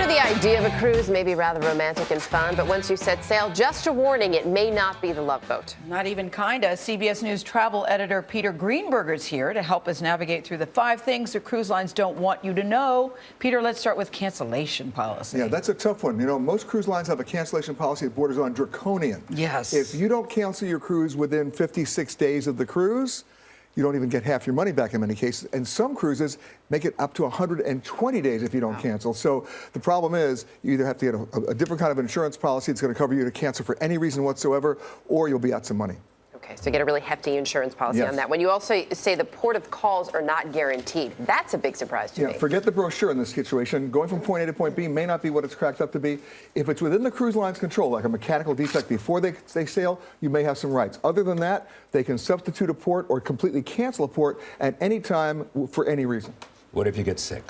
The idea of a cruise may be rather romantic and fun, but once you set sail, just a warning, it may not be the Love Boat. Not even kinda. CBS News travel editor Peter Greenberg is here to help us navigate through the 5 things the cruise lines don't want you to know. Peter, let's start with cancellation policy. Yeah, that's a tough one. You know, most cruise lines have a cancellation policy that borders on draconian. Yes. If you don't cancel your cruise within 56 days of the cruise, you don't even get half your money back in many cases. And some cruises make it up to 120 days if you don't cancel. So the problem is you either have to get a different kind of insurance policy that's going to cover you to cancel for any reason whatsoever, or you'll be out some money. Okay, so get a really hefty insurance policy Yes. on that. When you also say the port of calls are not guaranteed, that's a big surprise to me. Yeah, forget the brochure in this situation. Going from point A to point B may not be what it's cracked up to be. If it's within the cruise line's control, like a mechanical defect before they sail, you may have some rights. Other than that, they can substitute a port or completely cancel a port at any time for any reason. What if you get sick?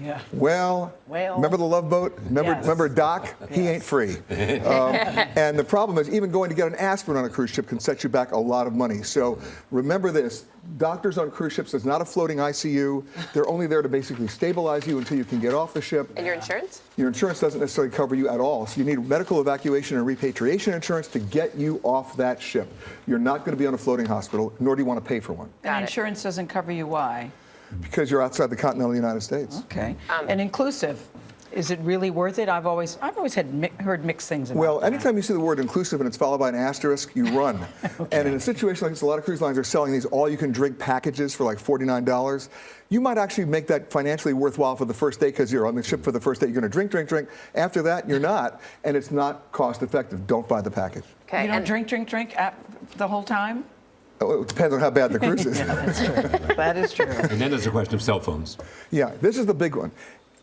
Yeah. Well, remember the Love Boat? Remember Doc? He ain't free. And the problem is even going to get an aspirin on a cruise ship can set you back a lot of money. So remember this. Doctors on cruise ships is not a floating ICU. They're only there to basically stabilize you until you can get off the ship. And your insurance? Your insurance doesn't necessarily cover you at all. So you need medical evacuation and repatriation insurance to get you off that ship. You're not going to be on a floating hospital, nor do you want to pay for one. And insurance doesn't cover you. Why? Because you're outside the continental United States. Okay. And inclusive. Is it really worth it? I've always heard mixed things about Well, that. anytime you see the word inclusive and it's followed by an asterisk, you run. Okay. And in a situation like this, a lot of cruise lines are selling these all-you-can-drink packages for like $49. You might actually make that financially worthwhile for the first day because you're on the ship for the first day. You're going to drink, drink, drink. After that, you're not, and it's not cost-effective. Don't buy the package. Okay. You don't drink the whole time? Oh, it depends on how bad the cruise is. Yeah, that's true. That is true. And then there's the question of cell phones. Yeah, this is the big one.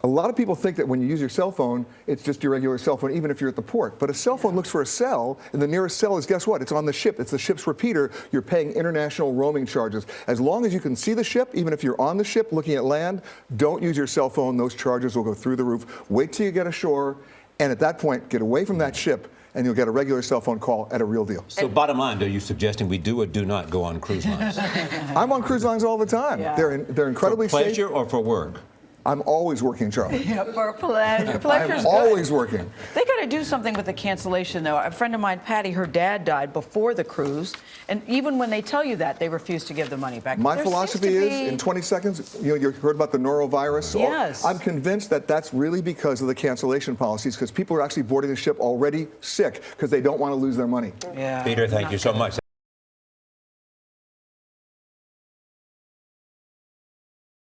A lot of people think that when you use your cell phone, it's just your regular cell phone, even if you're at the port. But a cell phone looks for a cell, and the nearest cell is, guess what? It's on the ship. It's the ship's repeater. You're paying international roaming charges. As long as you can see the ship, even if you're on the ship looking at land, don't use your cell phone. Those charges will go through the roof. Wait till you get ashore, and at that point, get away from that ship, and you'll get a regular cell phone call at a real deal. So bottom line, are you suggesting we do or do not go on cruise lines? I'm on cruise lines all the time. Yeah. They're incredibly For pleasure safe. or for work? I'm always working, Charlie. Yeah, for pleasure. Pleasure's I'm always working. They got to do something with the cancellation, though. A friend of mine, Patty, her dad died before the cruise, and even when they tell you that, they refuse to give the money back. My philosophy is, in 20 seconds, you heard about the norovirus? Yes. I'm convinced that that's really because of the cancellation policies, because people are actually boarding the ship already sick because they don't want to lose their money. Yeah. Peter, thank you so much.